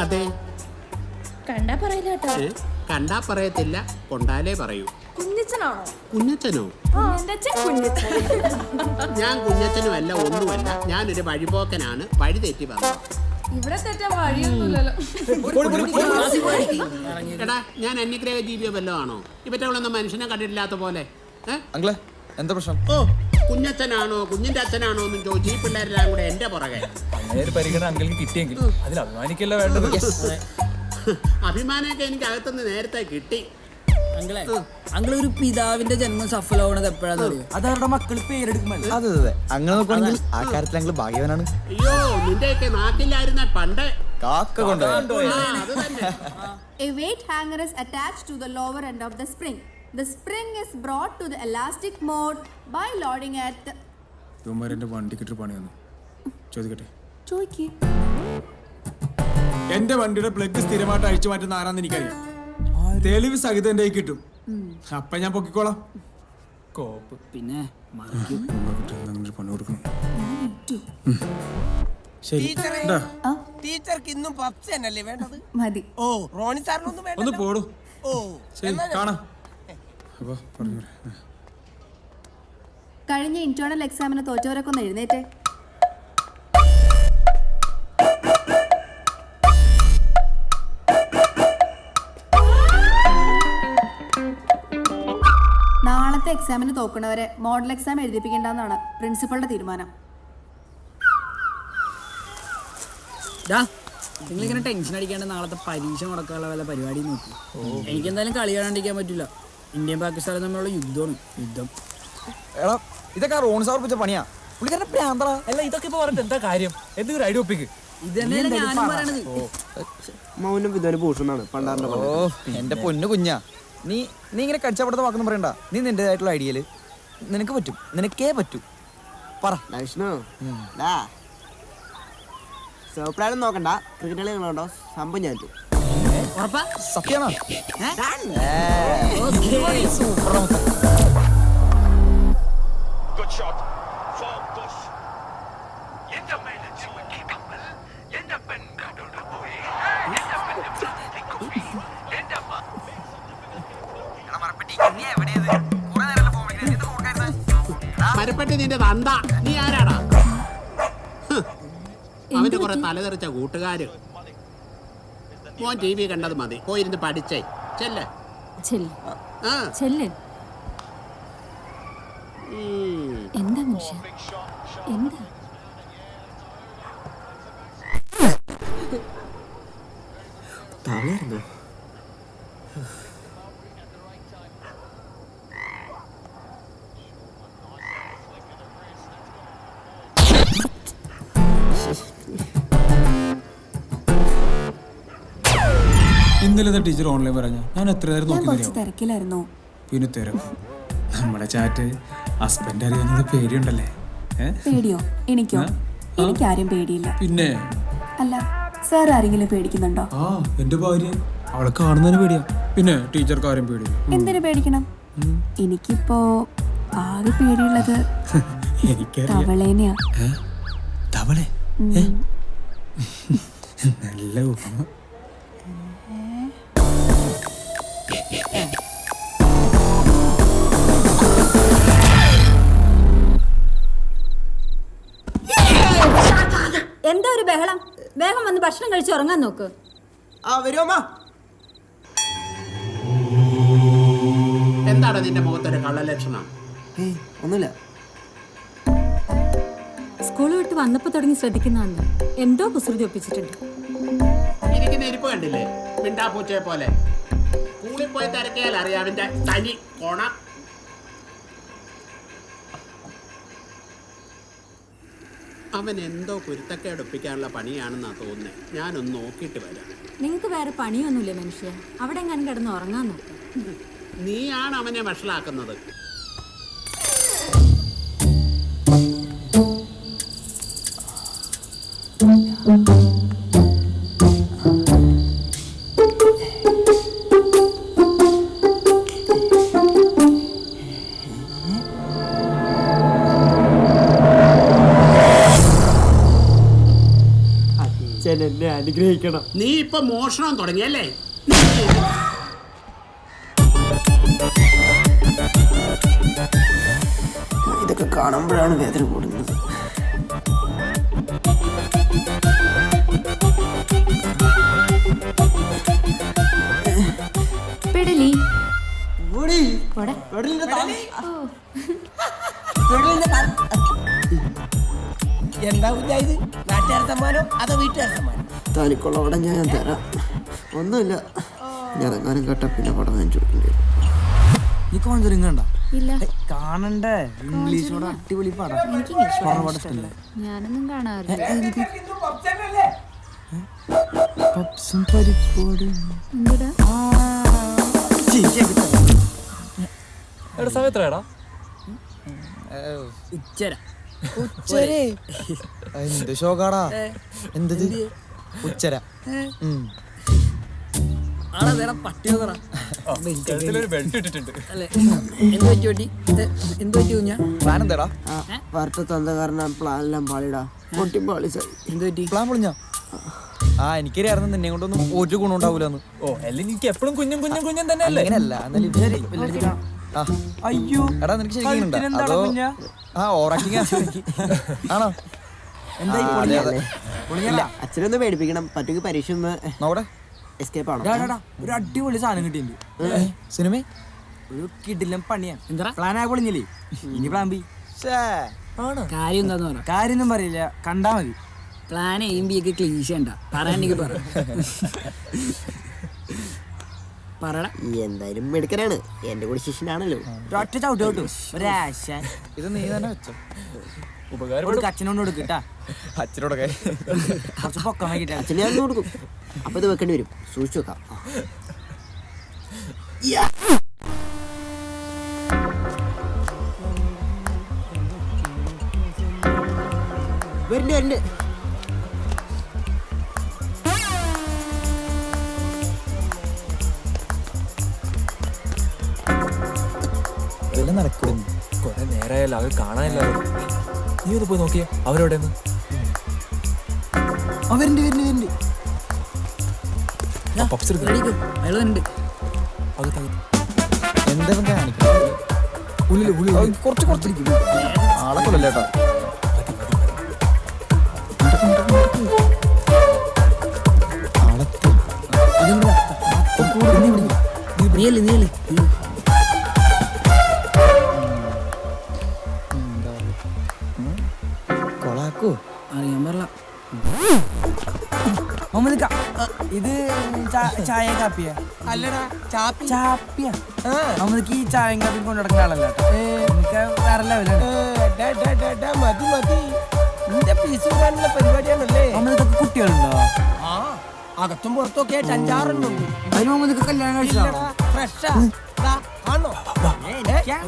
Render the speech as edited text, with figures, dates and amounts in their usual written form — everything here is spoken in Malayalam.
അതെ. കണ്ടാ പറയില്ല കേട്ടോ. കണ്ടാ പറയത്തില്ല, കൊണ്ടാലേ പറയൂ. കുഞ്ഞച്ചനാണോ? കുഞ്ഞച്ചനോ? ഞാൻ കുഞ്ഞച്ചനുമല്ല, ഒന്നുമല്ല. ഞാനൊരു വഴിപോക്കനാണ്, വഴി തെറ്റി വന്നത്. ഇവിടെ തെറ്റാൻ വഴിയൊന്നുമില്ലല്ലോ. എടാ, ഞാൻ അന്യഗ്രഹ ജീവിയോ വല്ലോ ആണോ? ഇവറ്റകളൊന്നും മനുഷ്യനെ കണ്ടിട്ടില്ലാത്ത പോലെ. എന്താ പ്രശ്നം? ഓ, കുഞ്ഞച്ചനാണോ കുഞ്ഞിന്റെ അച്ഛനാണോ എന്നും ചോദിച്ചു ഈ പിള്ളേരെല്ലാം കൂടെ എന്റെ പുറകെ. പരിഗണന അങ്കിൾക്ക് കിട്ടിയെങ്കിൽ അതിൽ അഭിമാനിക്കല്ല വേണ്ടത്. അഭിമാനമൊക്കെ എനിക്ക് അകത്തുനിന്ന് നേരത്തെ കിട്ടി. ഒരു പിതാവിന്റെ ജന്മം സഫലമാവണത് എപ്പോഴാന്ന് അറിയോ? അത് അവരുടെ മക്കൾ പേരെടുക്കുമ്പോൾ. അതെ അതെ, അങ്ങനെ നോക്കുകയാണെങ്കിൽ ആ കാര്യത്തിൽ അങ്കിൾ ഭാഗ്യവാനാണ്. അയ്യോ, നിന്റെയൊക്കെ നാട്ടിലായിരുന്ന പണ്ട് കാക്ക കൊണ്ട്. A weight hanger is attached to the lower end of the spring. The spring is brought to the elastic mode by loading at the... ഇവന്മാരെന്റെ വണ്ടിക്കിട്ട് പണി വന്നു. ചോദിക്കട്ടെ? ചോദിക്കേ. എന്റെ വണ്ടിയുടെ പ്ലഗ് സ്ഥിരമായിട്ട് അഴിച്ചു മാറ്റുന്ന ആരാന്ന് എനിക്കറിയാം. തെളിവ് സഹിതം എന്റെ കിട്ടും. അപ്പൊ ഞാൻ പൊക്കിക്കോളാം. കോപ്പ് പിന്നെ പണി കൊടുക്കണം. ടീച്ചർക്ക് ഇന്നും പപ്സ് തന്നെയല്ലേ വേണ്ടത്? മതി. ഓ, റോണി സാറിനൊന്നും വേണ്ട. ഒന്ന് പോടൂ. ഓ, ശരി, കാണാം. കഴിഞ്ഞ ഇന്റേണൽ എക്സാമിന് തോറ്റവരൊക്കെ ഒന്ന് എഴുന്നേറ്റേ. നാളത്തെ എക്സാമിന് തോക്കുന്നവരെ മോഡൽ എക്സാം എഴുതിപ്പിക്കേണ്ടെന്നാണ് പ്രിൻസിപ്പളുടെ തീരുമാനം. നിങ്ങളിങ്ങനെ ടെൻഷൻ അടിക്കാണ്ട് നാളത്തെ പരീക്ഷ മുടക്കാനുള്ള വല്ല പരിപാടി നോക്കി. എനിക്കെന്തായാലും കളി കാണാണ്ടിരിക്കാൻ പറ്റില്ല. ഇന്ത്യയും പാകിസ്ഥാനും തമ്മിലുള്ള യുദ്ധം. എടാ, ഇതൊക്കെ റോണി സാർ വെച്ച പണിയാ. പുള്ളിക്കാരന്റെ പ്രാന്തറ. അല്ല, ഇതൊക്കെ ഇപ്പൊ പറഞ്ഞിട്ട് എന്താ കാര്യം? എന്തെങ്കിലും ഐഡിയ ഒപ്പിക്ക്. ഇത് തന്നെയാണ് ഞാനും പറയണത്. മൗനം വിധവന് ഭൂഷണാണ് പണ്ടാറിന്റെ. ഓ, എന്റെ പൊന്നു കുഞ്ഞാ, നീ ഇങ്ങനെ കടിച്ചപ്പെടുത്ത വാക്കൊന്നും പറയണ്ട. നീ നിന്റേതായിട്ടുള്ള ഐഡിയയില് നിനക്ക് പറ്റും, നിനക്കേ പറ്റൂ. പറ. സോപ്രാനും നോക്കണ്ട, ക്രിക്കറ്റ് കളി നിങ്ങളുണ്ടോ? സംഭവം ഞാൻ സത്യാണോ? മരപ്പെട്ടി നിന്റെ തന്ത. നീ ആരാടാ? അവന്റെ കുറെ തലതെറിച്ച കൂട്ടുകാര്. മോൻ ടി വി കണ്ടത് മതി, പോയിരുന്ന് പഠിച്ചേ. ചെല്ലേ. എന്താ മനുഷ്യ, എന്താ? തളർന്നു. ഇന്നലെ ടീച്ചർ ഓൺലൈൻ പറഞ്ഞ ഞാൻ എത്ര നേരം നോക്കി. തിരക്കിലായിരുന്നു. പിന്നെ തിരക്കും. നമ്മുടെ ചാറ്റ് ഹസ്ബൻഡ് അറിയാവുന്നത് പേടിയുണ്ടല്ലേ? പേടിയോ? എനിക്കോ? എനിക്കാരും പേടിയില്ല. പിന്നെ അല്ല, സാർ ആരെങ്കിലും പേടിക്കുന്നുണ്ടോ? ആ, എന്റെ ഭാര്യ. അവളെ കാണുന്നതിന് പേടിയാ. പിന്നെ ടീച്ചർക്ക് ആരും പേടിയില്ല. എന്തിനു പേടിക്കണം? എനിക്കിപ്പോ ആകെ പേടിയുള്ളത് തവളേനെയാ. തവളെ? നല്ല ഉപമ. എന്താ ഒരു ബഹളം? വേഗം വന്ന് ഭക്ഷണം കഴിച്ച് ഉറങ്ങാൻ നോക്ക്. എന്താണ് നിന്റെ മുഖത്തൊരു കള്ളലക്ഷണം? ഒന്നുമില്ല. സ്കൂൾ വിട്ട് വന്നപ്പോ തുടങ്ങി ശ്രദ്ധിക്കുന്നതാണ്. എന്തോ കുസൃതി ഒപ്പിച്ചിട്ടുണ്ട്. ഇരിക്കുന്ന ഇരിപ്പ് കണ്ടില്ലേ? മിണ്ടാപ്പൂച്ചയെ പോലെ. സ്കൂളിൽ പോയി തിരക്കിയാൽ അറിയാം അവന്റെ തനി കോണ. അവൻ എന്തോ കുരുത്തക്കേട് ഒപ്പിക്കാനുള്ള പണിയാണെന്നാ തോന്നുന്നത്. ഞാനൊന്ന് നോക്കിയിട്ട് വരാം. നിങ്ങൾക്ക് വേറെ പണിയൊന്നുമില്ല മനുഷ്യ. അവിടെ എങ്ങാനും കിടന്ന് ഉറങ്ങാൻ നോക്കാം. നീയാണ് അവനെ വഷളാക്കുന്നത്. അച്ഛൻ എന്നെ അനുഗ്രഹിക്കണം. നീ ഇപ്പൊ മോഷണം തുടങ്ങിയല്ലേ? ഇതൊക്കെ കാണുമ്പോഴാണ് വേദന കൂടുന്നത്. പെടലി എന്താ കുഞ്ഞാ ഇത്? നാട്ടുകാർ സമ്മാനോ അതോ വീട്ടുകാർ സമ്മാനോ? താലിക്കുള്ളവിടെ ഞാൻ തരാം. ഒന്നുമില്ല, ഞാൻ എങ്ങാനും കേട്ട പിന്നെ പടം വാങ്ങിച്ചു കൊടുക്കേണ്ടി വരും. നീ കോൺസറിങ് കണ്ട ഇല്ല കാണണ്ടേ? ഇംഗ്ലീഷോട് അടിപൊളി പടം. എനിക്ക് ഇംഗ്ലീഷ് horror പടം ഇഷ്ടമല്ലേ? ഞാനൊന്നും കാണാറില്ല. ഇന്ന് പപ്സ് തന്നെയല്ലേ? പപ്സും പരിപ്പോടും. എന്തുടാ? ഉച്ചര എന്ത് ഷോക്കാടാ? എന്തത് ഉച്ചര? ആളെ വേറെ പട്ടി അല്ലേ? എന്ത് പറ്റി പറ്റി? എന്ത് പറ്റി കുഞ്ഞാ? പ്ലാൻ എന്താടാ? പാർട്ട് തന്ന കാരണം പ്ലാനെല്ലാം പാളിടാ. പൊട്ടി പാളി സായി. എന്ത് പറ്റി? പ്ലാൻ പൊളിഞ്ഞ? ആ എനിക്കറിയായിരുന്നു നിന്നെ കൊണ്ടൊന്നും ഒരു ഗുണം ഉണ്ടാവൂലെന്ന്. എപ്പോഴും കുഞ്ഞും കുഞ്ഞും കുഞ്ഞും തന്നെ അല്ലേ? അങ്ങനെയല്ല. അയ്യോ എടാ നിനക്ക് ശരിക്കും അതോ ഓറാക്കിങ് ആണോ? എന്തായി ആ, അതെ, അതെ. ഇല്ല, അച്ഛനൊന്ന് പേടിപ്പിക്കണം. പറ്റുമെങ്കിൽ പരീക്ഷ ഒന്ന് നോക്കട്ടെ. എസ്കേപ്പ് ആണോ? ഒരു അടിപൊളി സാധനം കിട്ടിയിട്ടുണ്ട്. സിനിമ ഒരു കിടിലം പണിയാണ്. എന്താ പ്ലാൻ ആ പൊളിഞ്ഞില്ലേ? ഇനി പ്ലാൻ ബി. കാര്യം എന്താന്ന് പറ. കാര്യൊന്നും പറയില്ല, കണ്ടാ മതി. പ്ലാൻ എയും ബി ഒക്കെ ക്ലീശ ഉണ്ടാ പറയാനെങ്കിൽ പറ. പറടാ. എന്തായാലും മെടുക്കനാണ്, എന്റെ കൂടെ ശിഷ്യനാണല്ലോ. ഒറ്റ ചവിട്ട് കിട്ടും. ഒരാശ ഇത് നീ തന്നെ വെച്ചോ. ഉപകാരം അച്ഛനോട് കൊടുക്കട്ടാ. അച്ഛനോടൊക്കെ കുറച്ച് പൊക്കം വൈകിട്ടാ. അച്ഛനെ ഞാൻ കൊടുക്കും. അപ്പൊ ഇത് വെക്കേണ്ടി വരും, സൂക്ഷിച്ചു വെക്കാം. വരുന്നുണ്ട്. ഇതെല്ലാം നടക്കുന്നു. കൊറേ നേരമായല്ലോ, അവർ കാണാനില്ല. നീ ഒന്ന് പോയി നോക്കിയേ അവരോടെ വരുന്നുണ്ട്. പപ്സ് എടുക്ക്. റെഡിക്ക് വെള്ളമുണ്ട്. എന്താ കാണിക്കുന്നത്? കുറച്ചിരിക്കും. ആളെ കൊല്ലല്ലേട്ടാ. നീയല്ലേ കൊളാക്കോ? അറിയാൻ പറല. ഇത് ചായ കാപ്പിയാ? അല്ലടാ ചാപ്പി. ചാപ്പിയാ? നമുക്ക് ഈ ചായയും കാപ്പിയും കൊണ്ടു നടക്കുന്ന ആളല്ല. നമുക്ക് വേറെ ലെവലാണ്. മതി മതി, നിന്റെ പീസ് കൂടാനുള്ള പരിപാടിയാണല്ലേ? നമ്മളിതൊക്കെ കുട്ടികളുണ്ടോ? ആ, അകത്തും പുറത്തൊക്കെ ആയിട്ട് 5-6 ഉണ്ട്. അതിന് മുമ്പ് നിനക്ക് കല്യാണം കഴിച്ചോ? ഫ്രഷാ ആണോ? അല്ലേ?